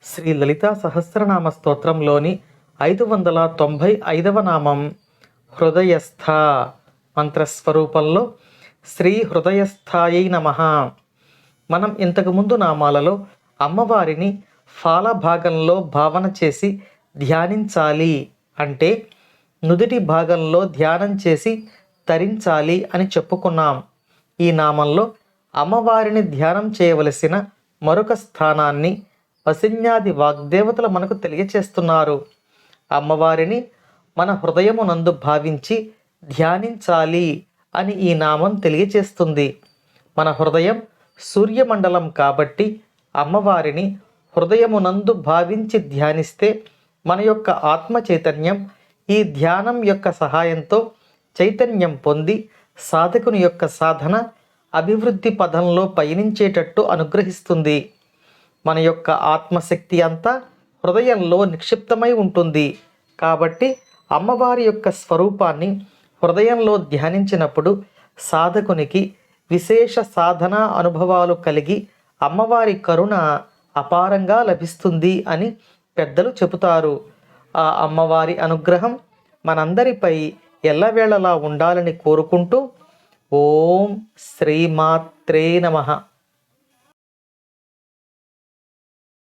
శ్రీ లలితా సహస్రనామ స్తోత్రంలోని 595వ నామం హృదయస్థ. మంత్రస్వరూపంలో శ్రీ హృదయస్థాయై నమః. మనం ఇంతకుముందు నామాలలో అమ్మవారిని ఫాల భాగంలో భావన చేసి ధ్యానించాలి అంటే నుదిటి భాగంలో ధ్యానం చేసి తరించాలి అని చెప్పుకున్నాం. ఈ నామంలో అమ్మవారిని ధ్యానం చేయవలసిన మరొక స్థానాన్ని వసిన్యాది వాగ్దేవతలు మనకు తెలియచేస్తున్నారు. అమ్మవారిని మన హృదయమునందు భావించి ధ్యానించాలి అని ఈ నామం తెలియచేస్తుంది. మన హృదయం సూర్యమండలం కాబట్టి అమ్మవారిని హృదయమునందు భావించి ధ్యానిస్తే మన యొక్క ఆత్మ చైతన్యం ఈ ధ్యానం యొక్క సహాయంతో చైతన్యం పొంది సాధకుని యొక్క సాధన అభివృద్ధి పదంలో పయనించేటట్టు అనుగ్రహిస్తుంది. మన యొక్క ఆత్మశక్తి అంతా హృదయంలో నిక్షిప్తమై ఉంటుంది. కాబట్టి అమ్మవారి యొక్క స్వరూపాన్ని హృదయంలో ధ్యానించినప్పుడు సాధకునికి విశేష సాధన అనుభవాలు కలిగి అమ్మవారి కరుణ అపారంగా లభిస్తుంది అని పెద్దలు చెబుతారు. ఆ అమ్మవారి అనుగ్రహం మనందరిపై ఎల్లవేళలా ఉండాలని కోరుకుంటూ ఓం శ్రీమాత్రే నమః.